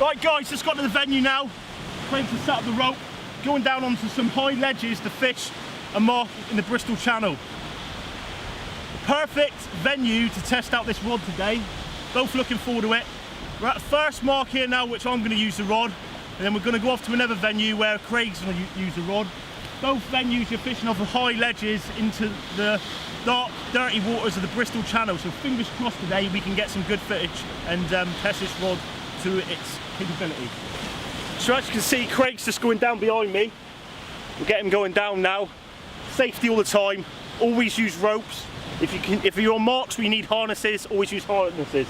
Right guys, just got to the venue now. Ready to set up the rope, going down onto some high ledges to fish a mark in the Bristol Channel. The perfect venue to test out this rod today. Both looking forward to it. We're at the first mark here now, which I'm going to use the rod, and then we're going to go off to another venue where Craig's going to use the rod. Both venues you're fishing off of high ledges into the dark, dirty waters of the Bristol Channel, so fingers crossed today we can get some good footage and test this rod to its capability. So as you can see, Craig's just going down behind me. We'll get him going down now. Safety all the time, always use ropes. If you're on marks where you need harnesses, always use harnesses.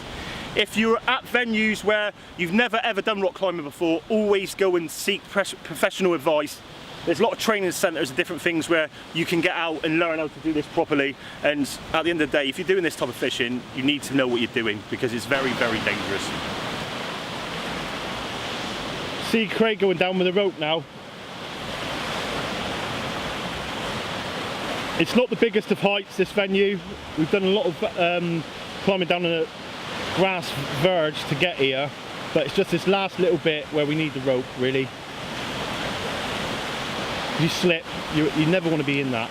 If you're at venues where you've never ever done rock climbing before, always go and seek professional advice. There's a lot of training centres and different things where you can get out and learn how to do this properly, and at the end of the day, if you're doing this type of fishing, you need to know what you're doing because it's very, very dangerous. See Craig going down with a rope now. It's not the biggest of heights, this venue. We've done a lot of climbing down a grass verge to get here, but it's just this last little bit where we need the rope, really. If you slip, you never want to be in that.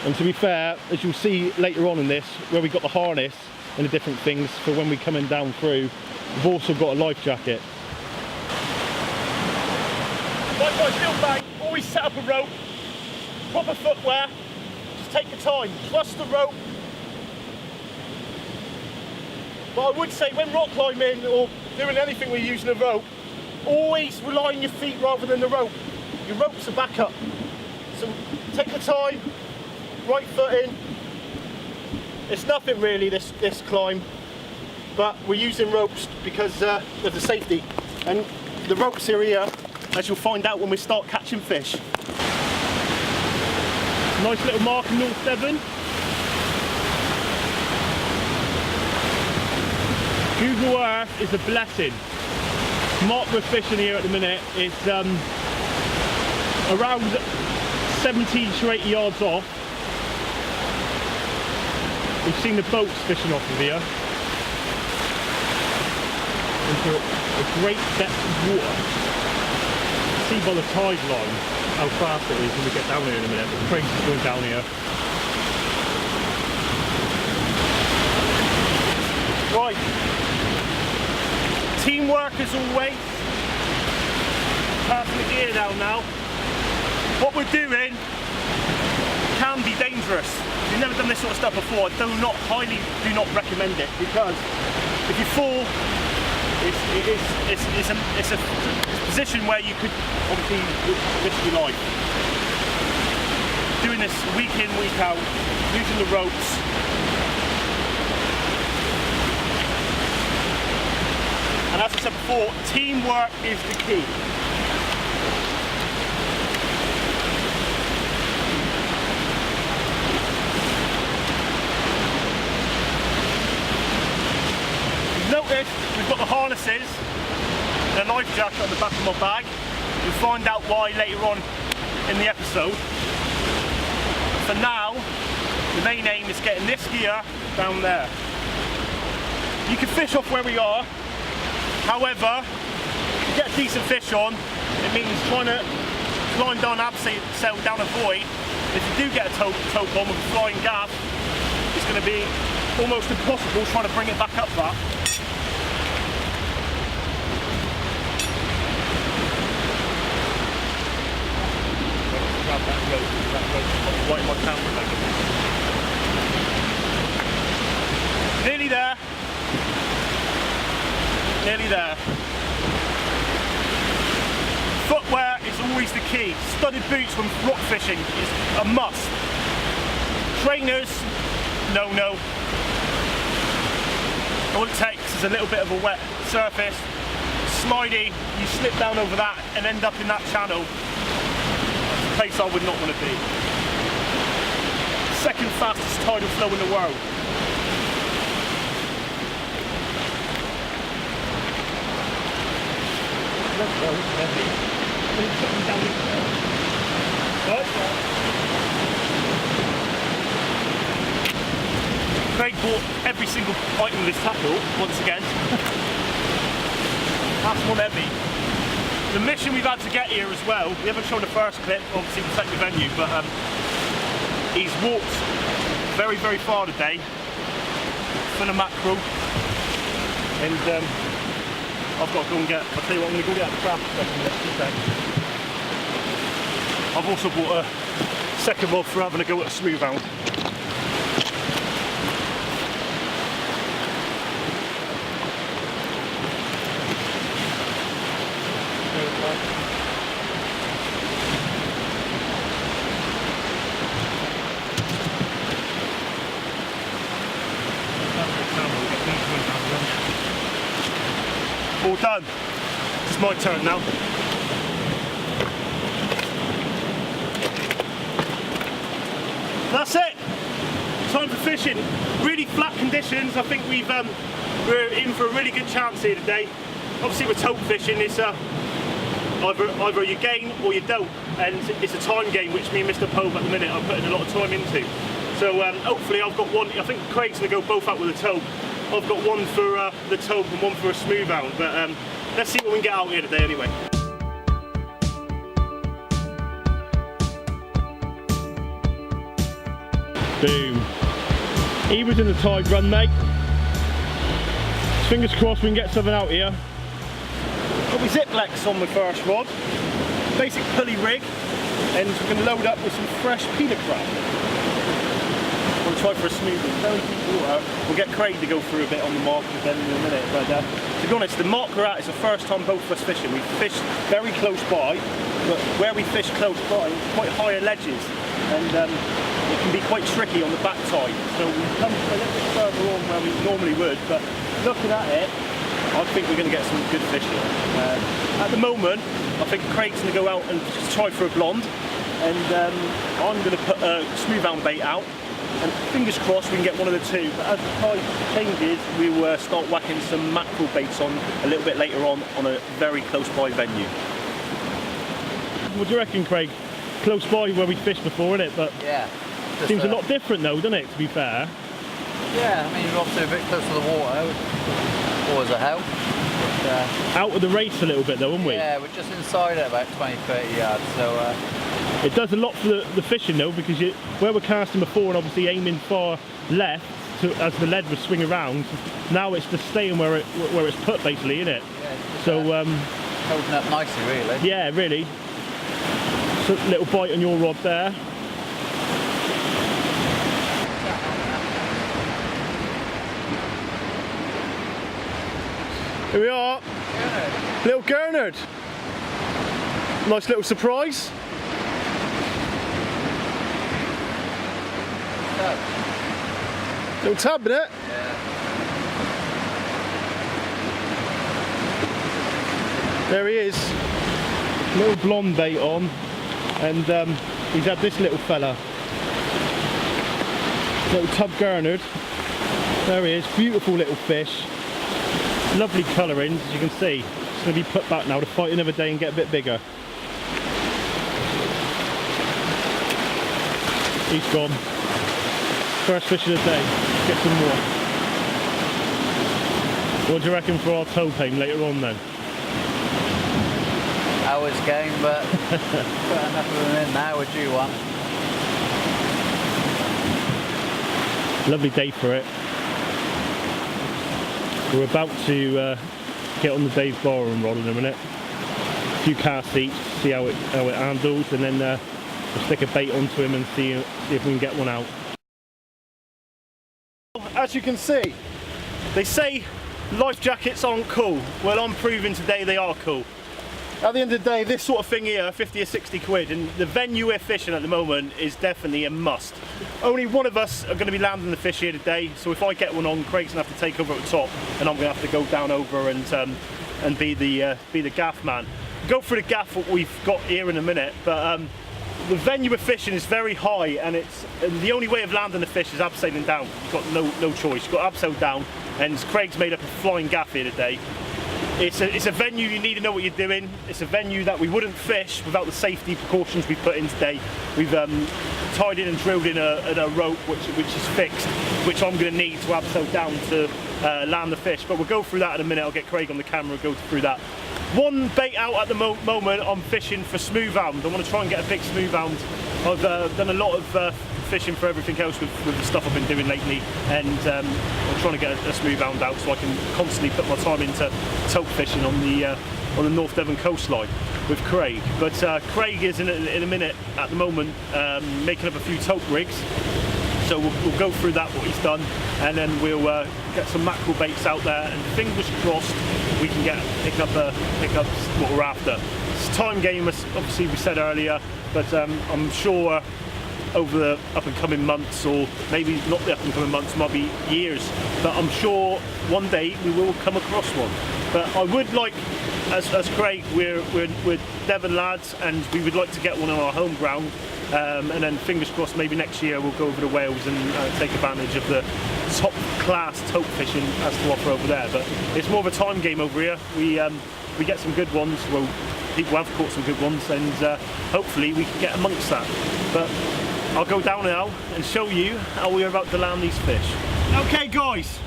And to be fair, as you'll see later on in this, where we've got the harness and the different things for when we're coming down through, we've also got a life jacket. Right guys, little bang, always set up a rope, proper footwear, just take your time, trust the rope. But I would say when rock climbing or doing anything where you're using a rope, always rely on your feet rather than the rope. Your rope's a backup. So take the time, right foot in. It's nothing really, this climb, but we're using ropes because of the safety. And the ropes are here, as you'll find out when we start catching fish. Nice little mark in North Devon. Google Earth is a blessing. Mark we're fishing here at the minute is around 17 to 80 yards off. We've seen the boats fishing off of here into a great depth of water. See by the tide line how fast it is when we get down here in a minute. Craig's is going down here. Right, teamwork as always. Perfect gear down now. What we're doing can be dangerous. If you've never done this sort of stuff before, highly do not recommend it, because if you fall, it's a position where you could obviously risk your life. Doing this week in, week out, using the ropes. And as I said before, teamwork is the key. Notice we've got the harnesses and a life jacket on the back of my bag. You'll find out why later on in the episode. For now, the main aim is getting this gear down there. You can fish off where we are. However, to get a decent fish on, it means trying to climb down abseil down a void. If you do get a tope on with a flying gaff, it's going to be almost impossible trying to bring it back up that. Grab that rope right in my camera bag. Nearly there. Nearly there. Footwear is always the key. Studded boots when rock fishing is a must. Trainers, no. All it takes is a little bit of a wet surface, slidey, you slip down over that and end up in that channel. It's a place I would not want to be. Second fastest tidal flow in the world. Craig bought every single item of his tackle once again. That's one heavy. The mission we've had to get here as well, we haven't shown the first clip, obviously to take the venue, but he's walked very, very far today, full of mackerel, and I've got to go and get, I'll tell you what, I'm going to go get a crab second. I've also bought a second rod for having a go at a smooth hound. All done. It's my turn now. That's it. Time for fishing. Really flat conditions. I think we're in for a really good chance here today. Obviously, with tope fishing, it's either you gain or you don't, and it's a time game which me and Mr. Pope at the minute are putting a lot of time into. So hopefully, I've got one. I think Craig's going to go both out with a tope. I've got one for the tope and one for a smooth hound, but let's see what we can get out here today anyway. Boom. He was in the tide run, mate. Fingers crossed we can get something out here. Got my Ziplex on my first rod. Basic pulley rig, and we're going to load up with some fresh peanut crab. We'll try for a smooth one. Very deep water. We'll get Craig to go through a bit on the marker then in a minute. But to be honest, the mark we're at is the first time both of us fishing. We've fished very close by, but where we fish close by, it's quite higher ledges, and it can be quite tricky on the back tide. So we've come a little bit further on where we normally would, but looking at it, I think we're going to get some good fish here. At the moment, I think Craig's going to go out and just try for a blonde, and I'm going to put a smooth hound bait out. And fingers crossed we can get one of the two, but as the tide changes we will start whacking some mackerel baits on a little bit later on a very close by venue. What do you reckon, Craig? Close by where we fished before, isn't it? But yeah, seems a lot different though, doesn't it, to be fair? Yeah, I mean you're obviously a bit close to the water, which always a help. But, out of the race a little bit though, aren't we? Yeah, we're just inside it about 20-30 yards, so it does a lot for the fishing though, because where we're casting before and obviously aiming far left as the lead would swing around, now it's just staying where it's put basically, isn't it? Yeah, so holding up nicely really. Yeah, really. So little bite on your rod there. Here we are. Gurnard. Little gurnard. Nice little surprise. Little tab in it. Yeah. There he is. Little blonde bait on, and he's had this little fella. Little tub gurnard. There he is. Beautiful little fish. Lovely colouring, as you can see. It's going to be put back now to fight another day and get a bit bigger. He's gone. First fish of the day. Let's get some more. What do you reckon for our tope aim later on then? Hours game, but put enough of them in now, would you want? Lovely day for it. We're about to get on the Dave Barham rod in a minute. A few casts each, see how it handles, and then we'll stick a bait onto him and see if we can get one out. As you can see, they say life jackets aren't cool. Well, I'm proving today they are cool. At the end of the day, this sort of thing here, 50 or 60 quid, and the venue we're fishing at the moment is definitely a must. Only one of us are going to be landing the fish here today, so if I get one on, Craig's going to have to take over at the top, and I'm going to have to go down over and be the gaff man. Go through the gaff what we've got here in a minute, but the venue we're fishing is very high, and the only way of landing the fish is abseiling down. You've got no choice. You've got abseil down, and Craig's made up a flying gaff here today. It's a venue you need to know what you're doing. It's a venue that we wouldn't fish without the safety precautions we put in today. We've tied in and drilled in a rope which is fixed, which I'm going to need to abseil down to land the fish. But we'll go through that in a minute. I'll get Craig on the camera and go through that. One bait out at the moment, I'm fishing for smoothhound. I want to try and get a big smoothhound. I've done a lot of fishing for everything else with the stuff I've been doing lately, and I'm trying to get a smoothhound out so I can constantly put my time into tope fishing on the North Devon coastline with Craig. But Craig is in a minute at the moment making up a few tope rigs. So we'll go through that, what he's done, and then we'll get some mackerel baits out there, and fingers crossed we can pick up what we're after. It's a time game, as obviously we said earlier, but I'm sure over the up and coming months, or maybe not the up and coming months, might be years, but I'm sure one day we will come across one. But I would like, as Craig, we're Devon lads, and we would like to get one on our home ground. And then fingers crossed, maybe next year we'll go over to Wales and take advantage of the top class tope fishing as to offer over there. But it's more of a time game over here. We get some good ones. Well, people have caught some good ones, and hopefully we can get amongst that. But I'll go down now and show you how we're about to land these fish. Okay guys,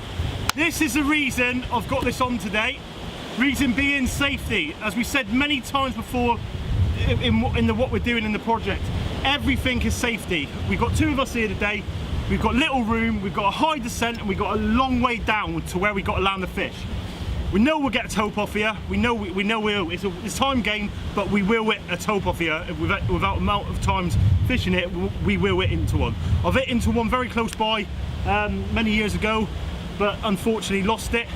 this is the reason I've got this on today. Reason being safety. As we said many times before in what we're doing in the project, everything is safety. We've got two of us here today. We've got little room, we've got a high descent, and we've got a long way down to where we got to land the fish. We know we'll get a tope off here. We know we'll. It's a time game, but we will hit a tope off here without amount of times fishing it. We will hit into one. I've hit into one very close by many years ago, but unfortunately lost it.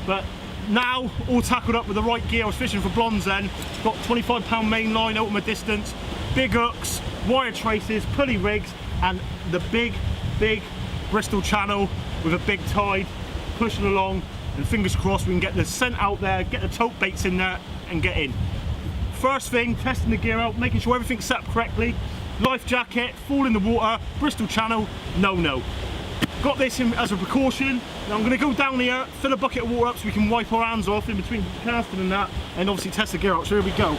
But now, all tackled up with the right gear. I was fishing for blondes then. Got 25-pound main line, ultimate distance, big hooks, wire traces, pulley rigs, and the big Bristol channel with a big tide pushing along. And fingers crossed we can get the scent out there, get the tope baits in there, and get in. First thing, testing the gear out, making sure everything's set up correctly. Life jacket, fall in the water, Bristol channel, no. Got this in as a precaution. Now I'm going to go down here, fill a bucket of water up so we can wipe our hands off in between casting and that, and obviously test the gear out. So here we go.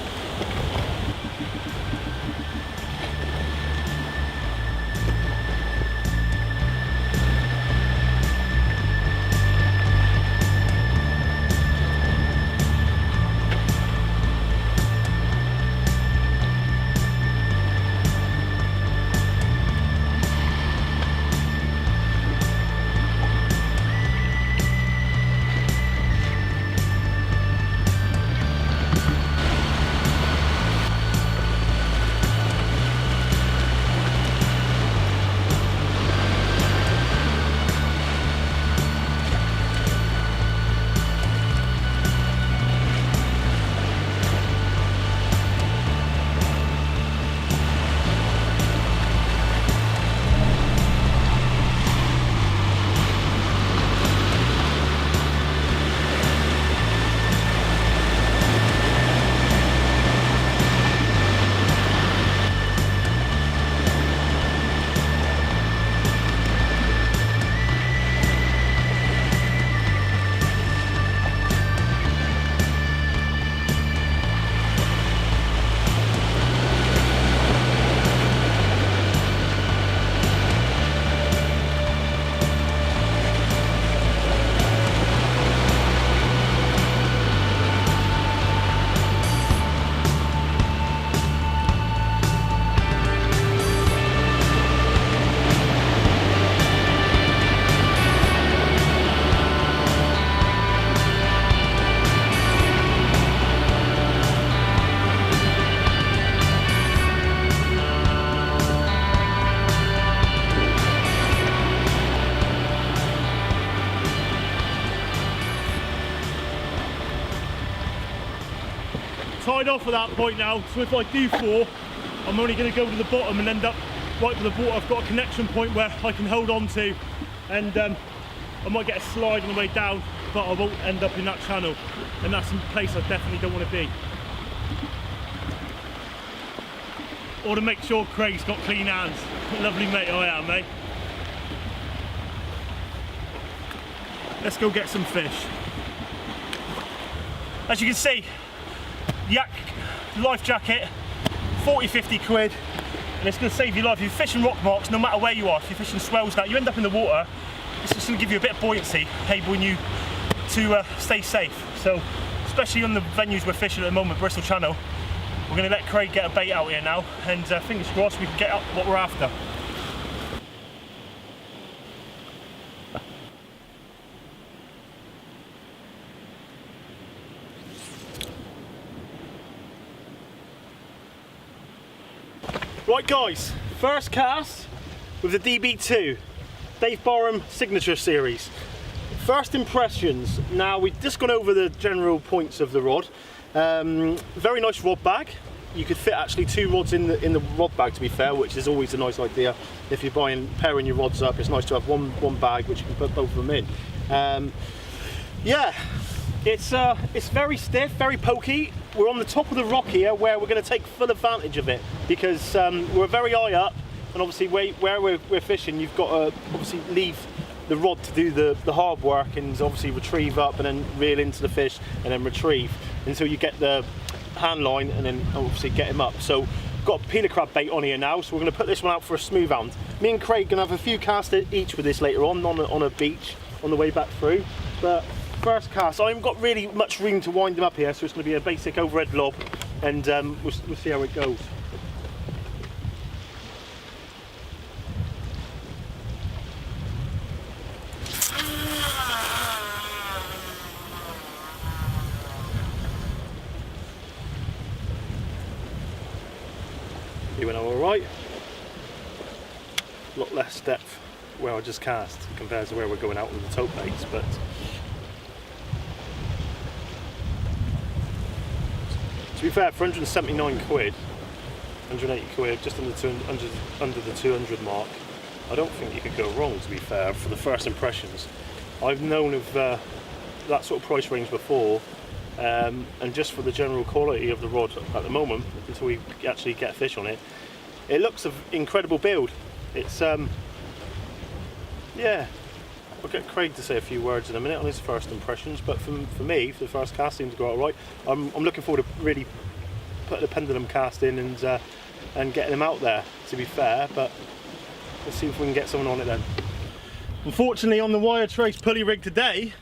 Tied off at that point now, so if I do fall, I'm only going to go to the bottom and end up right to the water. I've got a connection point where I can hold on to, and I might get a slide on the way down, but I won't end up in that channel, and that's a place I definitely don't want to be. Or to make sure Craig's got clean hands. Lovely mate I am, mate. Let's go get some fish. As you can see, yak life jacket, 40-50 quid, and it's going to save your life. If you're fishing rock marks, no matter where you are, if you're fishing swells now, you end up in the water, it's just going to give you a bit of buoyancy, enabling you to stay safe. So especially on the venues we're fishing at the moment, Bristol Channel. We're going to let Craig get a bait out here now, and fingers crossed we can get up what we're after. Right guys, first cast with the DB2, Dave Barham signature series. First impressions. Now we've just gone over the general points of the rod. Very nice rod bag. You could fit actually 2 rods in the rod bag, to be fair, which is always a nice idea. If you're pairing your rods up, it's nice to have one bag which you can put both of them in. Yeah, it's very stiff, very pokey. We're on the top of the rock here where we're going to take full advantage of it because we're very high up, and obviously where we're fishing, you've got to obviously leave the rod to do the hard work and obviously retrieve up and then reel into the fish and then retrieve until you get the hand line and then obviously get him up. So got a peeler crab bait on here now, so we're going to put this one out for a smooth hound. Me and Craig are going to have a few casts each with this later on a beach on the way back through, but first cast, I haven't got really much room to wind him up here, so it's going to be a basic overhead lob, and we'll see how it goes. He went all right. A lot less depth where I just cast compared to where we're going out with the tope baits, but to be fair, for 179 quid, 180 quid, just under the 200 mark, I don't think you could go wrong, to be fair, for the first impressions. I've known of that sort of price range before, and just for the general quality of the rod at the moment, until we actually get a fish on it, it looks an incredible build. It's yeah, I'll get Craig to say a few words in a minute on his first impressions, but for me, for the first cast seems to go all right. I'm looking forward to really putting the pendulum cast in and getting him out there, to be fair, but we'll see if we can get someone on it then. Unfortunately, on the wire trace pulley rig today,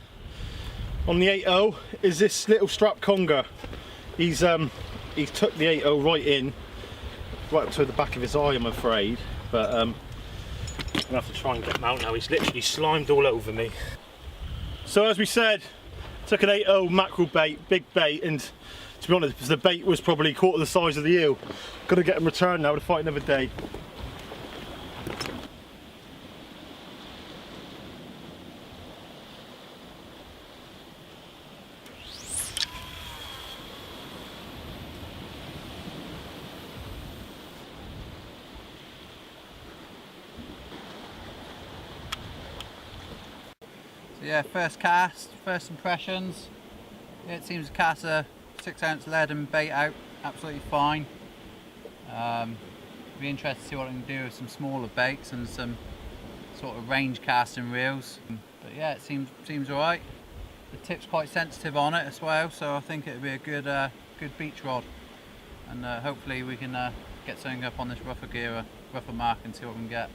on the 8.0, is this little strap conger. He's took the 8.0 right up to the back of his eye, I'm afraid, but I'm gonna have to try and get him out now. He's literally slimed all over me. So as we said, took an 8.0 mackerel bait, big bait, and to be honest, the bait was probably quarter the size of the eel. Got to get him returned now to fight another day. So yeah, first cast, first impressions. Yeah, it seems to cast a 6-ounce lead and bait out absolutely fine. Be interested to see what I can do with some smaller baits and some sort of range casting reels. But yeah, it seems alright. The tip's quite sensitive on it as well, so I think it'll be a good beach rod. And hopefully we can get something up on this rougher gear, rougher mark, and see what we can get.